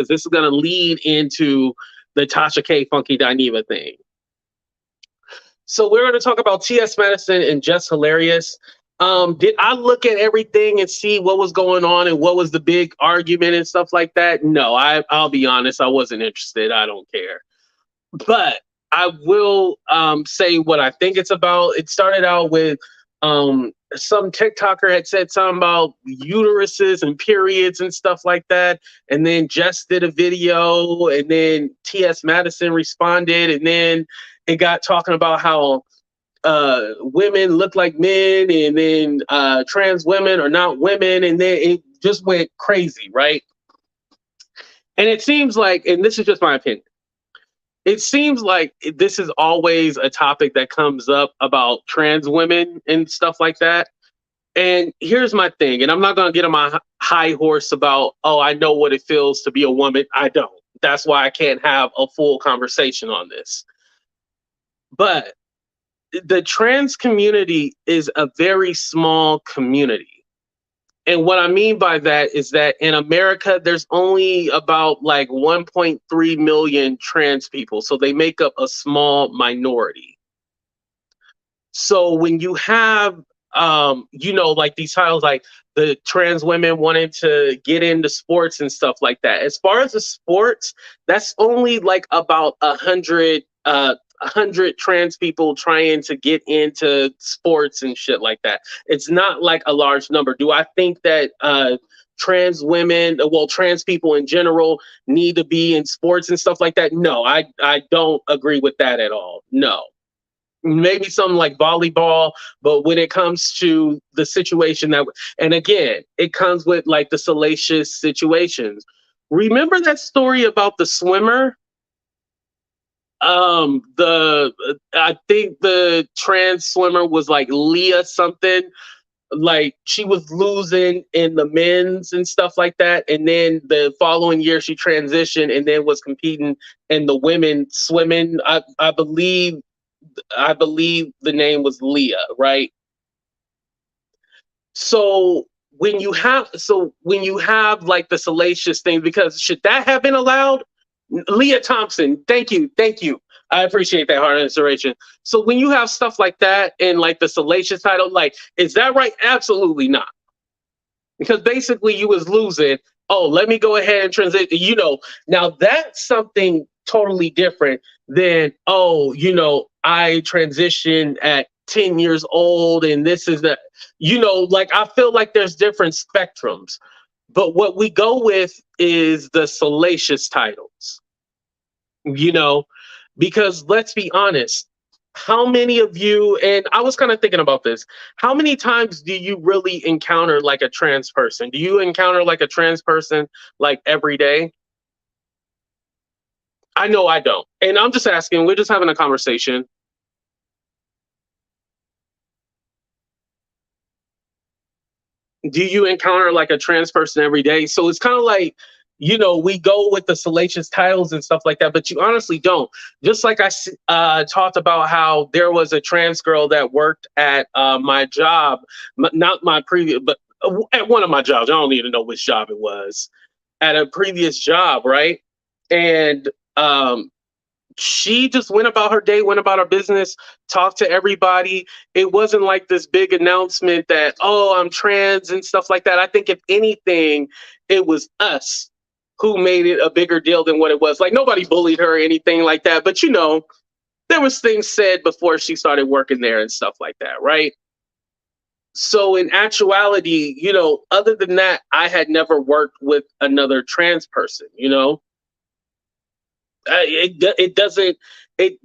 because this is going to lead into the Tasha K Funky Dineva thing. So we're going to talk about T.S. Madison and Jess Hilarious. Did I look at everything and see what was going on and what was the big argument and stuff like that? No, I'll be honest, I wasn't interested. I don't care. But I will say what I think it's about. It started out with some TikToker had said something about uteruses and periods and stuff like that. And then Jess did a video, and then T.S. Madison responded, and then it got talking about how women look like men, and then trans women are not women, and then it just went crazy, right? And it seems like, and this is just my opinion, it seems like this is always a topic that comes up about trans women and stuff like that. And here's my thing, and I'm not going to get on my high horse about, oh, I know what it feels to be a woman. I don't. That's why I can't have a full conversation on this. But the trans community is a very small community. And what I mean by that is that in America, there's only about like 1.3 million trans people. So they make up a small minority. So when you have, like these titles, like the trans women wanting to get into sports and stuff like that. As far as the sports, that's only like about 100 trans people trying to get into sports and shit like that. It's not like a large number. Do I think that trans women, trans people in general need to be in sports and stuff like that? No, I don't agree with that at all. No. Maybe something like volleyball, but when it comes to the situation and again, it comes with like the salacious situations. Remember that story about the swimmer? I think the trans swimmer was like Leah something, like she was losing in the men's and stuff like that, and then the following year she transitioned and then was competing in the women swimming. I believe the name was Leah, right? So when you have like the salacious thing, because should that have been allowed? Leah Thompson, thank you. I appreciate that hard answeration. So when you have stuff like that and like the salacious title, like, is that right? Absolutely not. Because basically you was losing. Oh, let me go ahead and transition. Now that's something totally different than, I transitioned at 10 years old and this is that, like I feel like there's different spectrums. But what we go with is the salacious titles, because let's be honest, how many of you, and I was kind of thinking about this, how many times do you really encounter like a trans person? Do you encounter like a trans person like every day? I know I don't. And I'm just asking, we're just having a conversation. Do you encounter like a trans person every day? So it's kind of like, we go with the salacious titles and stuff like that, but you honestly don't. Just like I talked about how there was a trans girl that worked at my job, not my previous, but at one of my jobs. I don't need to know which job it was. At a previous job, right? And she just went about her day, went about her business, talked to everybody. It wasn't like this big announcement that, oh, I'm trans and stuff like that. I think if anything, it was us who made it a bigger deal than what it was. Like nobody bullied her or anything like that. But, there was things said before she started working there and stuff like that, right? So in actuality, other than that, I had never worked with another trans person, It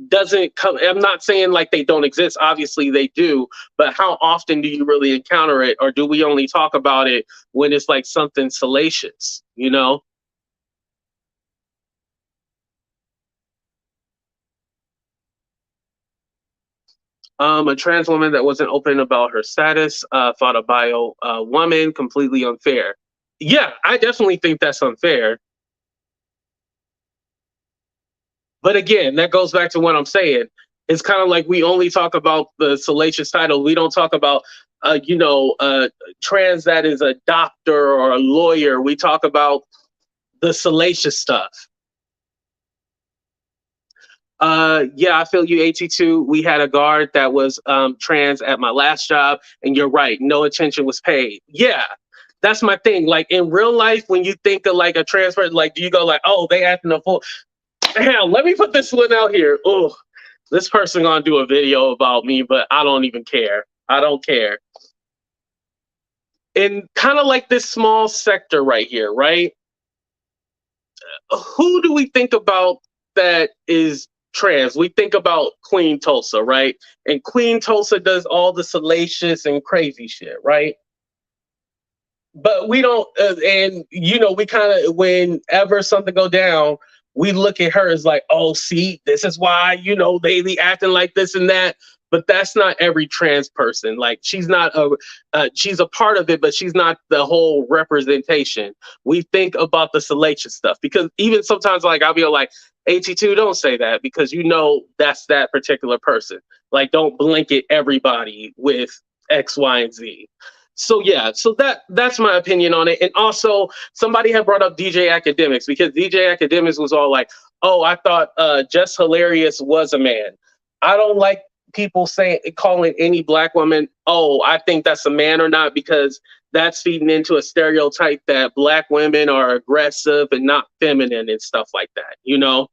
doesn't come. I'm not saying like they don't exist. Obviously they do. But how often do you really encounter it? Or do we only talk about it when it's like something salacious, A trans woman that wasn't open about her status, thought a bio woman completely unfair. Yeah, I definitely think that's unfair. But again, that goes back to what I'm saying. It's kind of like we only talk about the salacious title. We don't talk about, trans that is a doctor or a lawyer. We talk about the salacious stuff. Yeah, I feel you, AT2. We had a guard that was trans at my last job, and you're right, no attention was paid. Yeah, that's my thing. Like in real life, when you think of like a trans person, like do you go like, oh, they acting a fool? Hell, let me put this one out here. Oh, this person gonna do a video about me, but I don't even care. I don't care. And kind of like this small sector right here, right? Who do we think about that is trans? We think about Queen Tulsa, right? And Queen Tulsa does all the salacious and crazy shit, right? But we don't, and you know, we kind of, whenever something go down, we look at her as like, oh, see, this is why, you know, they be acting like this and that. But that's not every trans person. Like she's not she's a part of it, but she's not the whole representation. We think about the salacious stuff because even sometimes, like I'll be like, AT2, don't say that because you know that's that particular person. Like, don't blanket everybody with X, Y, and Z. So yeah, so that's my opinion on it. And also, somebody had brought up DJ Academics because DJ Academics was all like, "Oh, I thought Jess Hilarious was a man." I don't like people saying calling any black woman, "Oh, I think that's a man" or not, because that's feeding into a stereotype that black women are aggressive and not feminine and stuff like that. You know,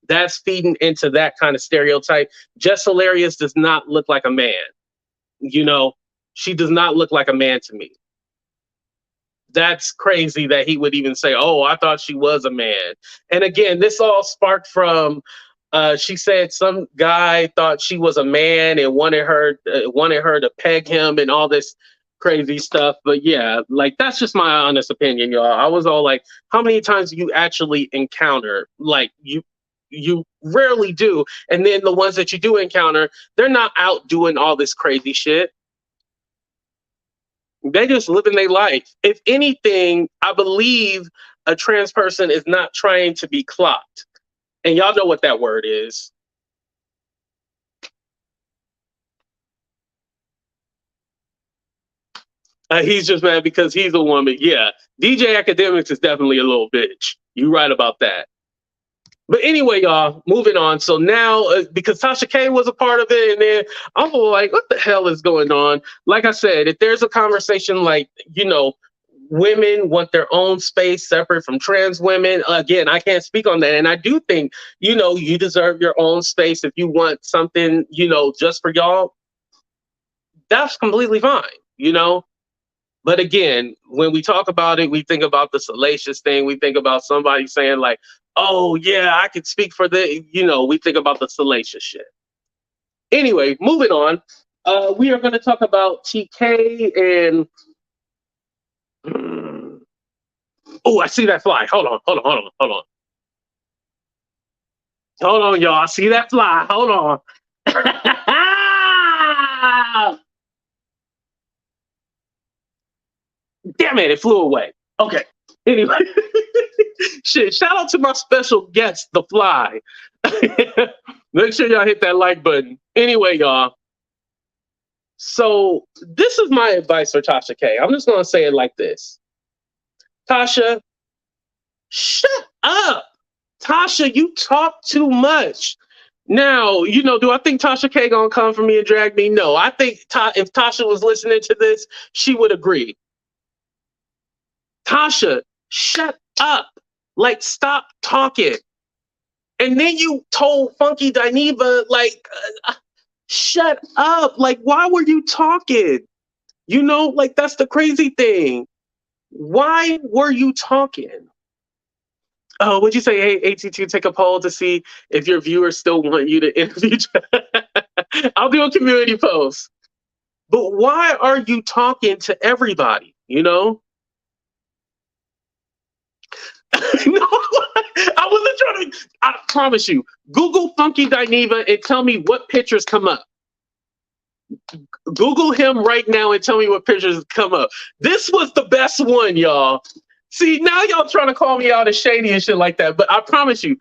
that's feeding into that kind of stereotype. Jess Hilarious does not look like a man. You know, she does not look like a man to me. That's crazy that he would even say, "Oh, I thought she was a man." And again, this all sparked from she said some guy thought she was a man and wanted her to peg him and all this crazy stuff. But yeah, like that's just my honest opinion, y'all. I was all like, how many times do you actually encounter? Like you rarely do. And then the ones that you do encounter, they're not out doing all this crazy shit. They just living their life. If anything, I believe a trans person is not trying to be clocked. And y'all know what that word is. He's just mad because he's a woman. Yeah, DJ Academics is definitely a little bitch. You right about that. But anyway, y'all, moving on. So now, because Tasha K was a part of it, and then I'm like, what the hell is going on? Like I said, if there's a conversation like, you know, women want their own space separate from trans women, again, I can't speak on that. And I do think, you know, you deserve your own space. If you want something, you know, just for y'all, that's completely fine, you know? But again, when we talk about it, we think about the salacious thing. We think about somebody saying like, oh yeah, I could speak for the, you know, we think about the salacious shit. Anyway, moving on. We are going to talk about TK and oh, I see that fly. Hold on. Hold on, y'all. I see that fly. Hold on. Damn it, it flew away. Okay. Anyway. Shit, shout out to my special guest, the fly. Make sure y'all hit that like button. Anyway, y'all. So this is my advice for Tasha K. I'm just gonna say it like this. Tasha, shut up. Tasha, you talk too much. Now, you know, do I think Tasha K gonna come for me and drag me? No. I think if Tasha was listening to this, she would agree. Tasha, shut up. Like, stop talking. And then you told Funky Dineva, like, shut up. Like, why were you talking? You know, like, that's the crazy thing. Why were you talking? Oh, would you say, hey, AT2, take a poll to see if your viewers still want you to interview? I'll do a community post. But why are you talking to everybody, you know? No, I wasn't trying to. I promise you. Google Funky Dineva and tell me what pictures come up. Google him right now and tell me what pictures come up. This was the best one, y'all. See, now y'all trying to call me out as shady and shit like that. But I promise you,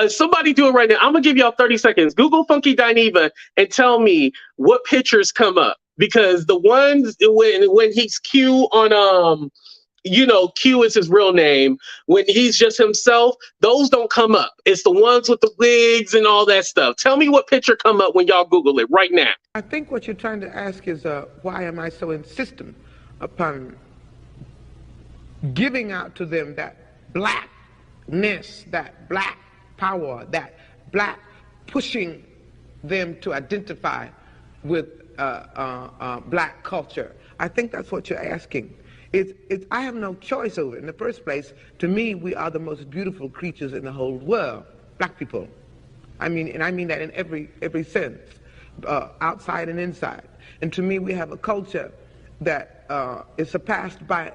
somebody do it right now. I'm going to give y'all 30 seconds. Google Funky Dineva and tell me what pictures come up. Because the ones when he's cute on Q is his real name. When he's just himself, those don't come up. It's the ones with the wigs and all that stuff. Tell me what picture come up when y'all Google it right now. I think what you're trying to ask is why am I so insistent upon giving out to them that blackness, that black power, that black pushing them to identify with black culture. I think that's what you're asking. I have no choice over it. In the first place, to me, we are the most beautiful creatures in the whole world, black people. I mean that in every sense, outside and inside. And to me, we have a culture that is surpassed by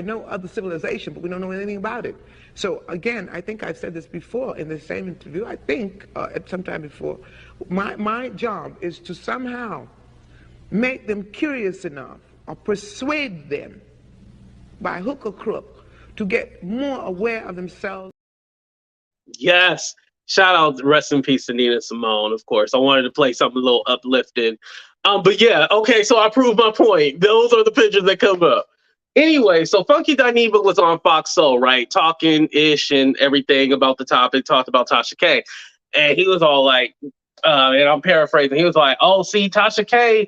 no other civilization, but we don't know anything about it. So again, I think I've said this before in the same interview, I think at some time before, my job is to somehow make them curious enough or persuade them by hook or crook to get more aware of themselves. Yes. Shout out, rest in peace to Nina Simone, of course. I wanted to play something a little uplifting. But yeah, okay, so I proved my point. Those are the pictures that come up. Anyway, so Funky Dineva was on Fox Soul, right? Talking-ish and everything about the topic, talked about Tasha K. And he was all like, and I'm paraphrasing, he was like, oh, see, Tasha K,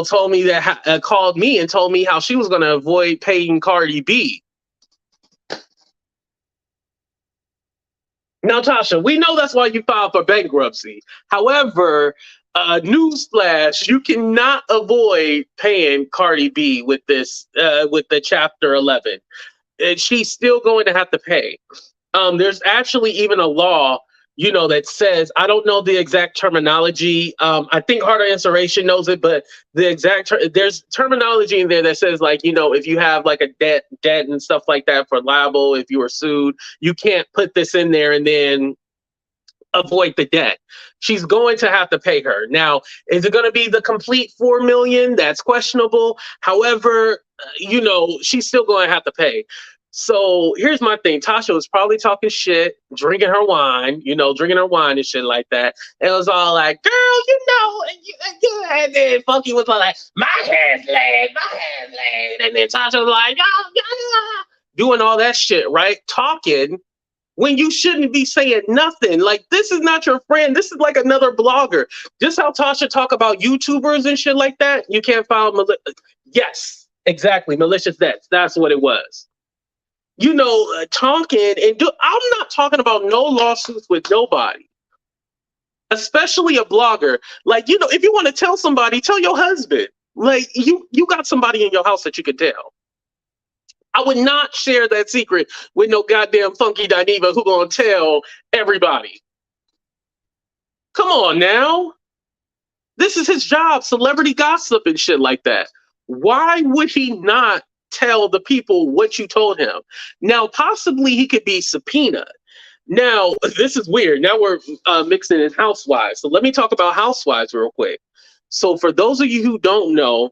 told me that, called me and told me how she was going to avoid paying Cardi B. Now, Tasha, we know that's why you filed for bankruptcy. However, newsflash, you cannot avoid paying Cardi B with this, with the Chapter 11. And she's still going to have to pay. There's actually even a law, that says, I don't know the exact terminology. I think Harder Insuration knows it, but the exact, there's terminology in there that says, like, if you have like a debt and stuff like that for liable, if you were sued, you can't put this in there and then avoid the debt. She's going to have to pay her. Now, is it going to be the complete $4 million? That's questionable. However, she's still going to have to pay. So here's my thing. Tasha was probably talking shit, drinking her wine and shit like that. And it was all like, girl, and then Funky was like, my hand's laid. And then Tasha was like, yeah, doing all that shit, right? Talking when you shouldn't be saying nothing. Like, this is not your friend. This is like another blogger. Just how Tasha talk about YouTubers and shit like that. You can't file yes, exactly. Malicious debts. That's what it was. Talking and I'm not talking about no lawsuits with nobody, especially a blogger. Like, if you want to tell somebody, tell your husband. Like, you got somebody in your house that you could tell. I would not share that secret with no goddamn Funky Dineva who gonna tell everybody. Come on now. This is his job, celebrity gossip and shit like that. Why would he not tell the people what you told him? Now, possibly he could be subpoenaed. Now, this is weird. Now we're mixing in Housewives. So let me talk about Housewives real quick. So for those of you who don't know,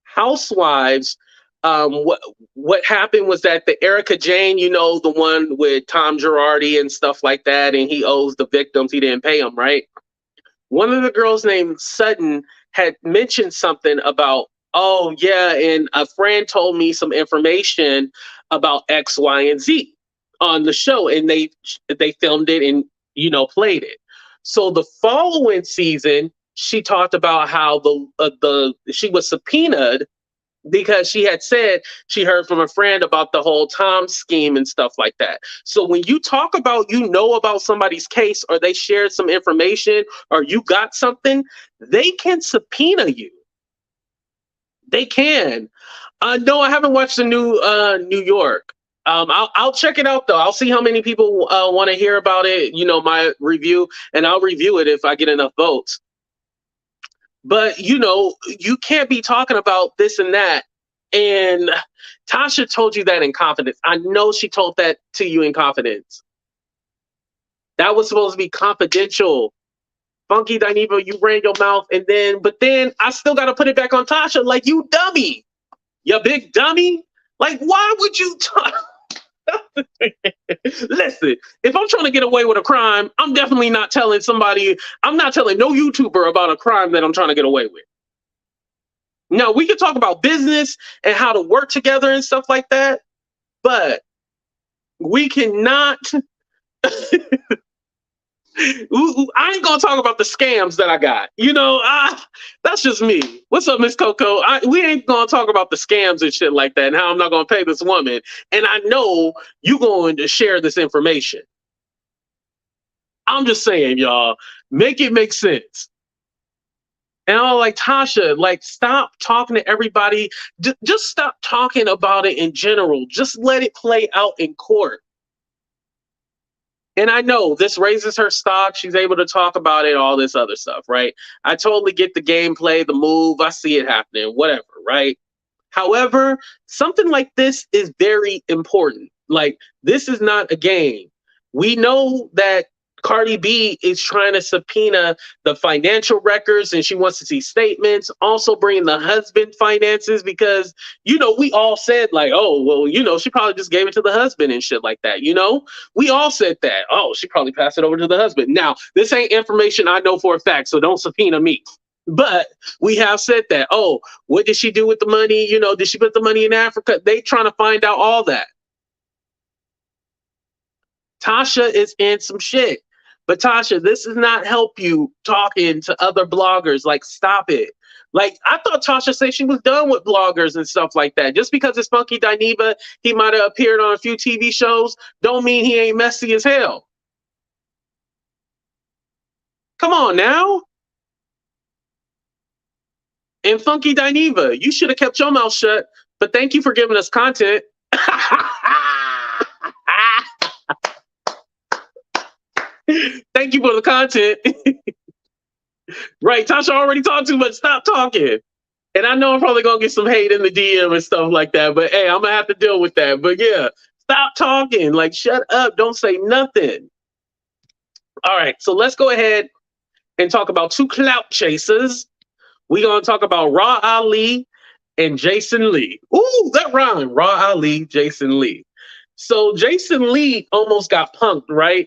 Housewives, what happened was that the Erica Jane, the one with Tom Girardi and stuff like that, and he owes the victims, he didn't pay them, right? One of the girls named Sutton had mentioned something about, oh yeah, and a friend told me some information about X, Y, and Z on the show, and they filmed it and played it. So the following season, she talked about how she was subpoenaed because she had said she heard from a friend about the whole Tom scheme and stuff like that. So when you talk about, about somebody's case, or they shared some information, or you got something, they can subpoena you. They can. No, I haven't watched the new New York. I'll check it out though. I'll see how many people want to hear about it. My review, and I'll review it if I get enough votes. But you can't be talking about this and that. And Tasha told you that in confidence. I know she told that to you in confidence. That was supposed to be confidential. Funky Dineva, you ran your mouth, but then I still got to put it back on Tasha. Like, you dummy, you big dummy. Like, why would you talk? Listen, if I'm trying to get away with a crime, I'm definitely not telling somebody. I'm not telling no YouTuber about a crime that I'm trying to get away with. Now we can talk about business and how to work together and stuff like that, but we cannot. I ain't gonna talk about the scams that I got. That's just me. What's up, Miss Coco? We ain't gonna talk about the scams and shit like that, and how I'm not gonna pay this woman. And I know you going to share this information. I'm just saying, y'all, make it make sense. And I'm like, Tasha, like, stop talking to everybody. Just stop talking about it in general. Just let it play out in court. And I know this raises her stock. She's able to talk about it, all this other stuff, right? I totally get the gameplay, the move. I see it happening, whatever, right? However, something like this is very important. Like, this is not a game. We know that Cardi B is trying to subpoena the financial records, and she wants to see statements, also bringing the husband finances, because, we all said like, oh, well, she probably just gave it to the husband and shit like that. We all said that. Oh, she probably passed it over to the husband. Now, this ain't information I know for a fact, so don't subpoena me. But we have said that. Oh, what did she do with the money? Did she put the money in Africa? They trying to find out all that. Tasha is in some shit. But Tasha, this does not help you talking to other bloggers. Like, stop it. Like, I thought Tasha said she was done with bloggers and stuff like that. Just because it's Funky Dineva, he might have appeared on a few TV shows, don't mean he ain't messy as hell. Come on now. And Funky Dineva, you should have kept your mouth shut, but thank you for giving us content. Thank you for the content. Right, Tasha already talked too much. Stop talking. And I know I'm probably gonna get some hate in the DM and stuff like that, but hey, I'm gonna have to deal with that. But yeah, stop talking. Like, shut up. Don't say nothing. All right, so let's go ahead and talk about two clout chasers. We're gonna talk about Raw Ali and Jason Lee. Ooh, that rhyme. Raw Ali, Jason Lee. So Jason Lee almost got punked, right?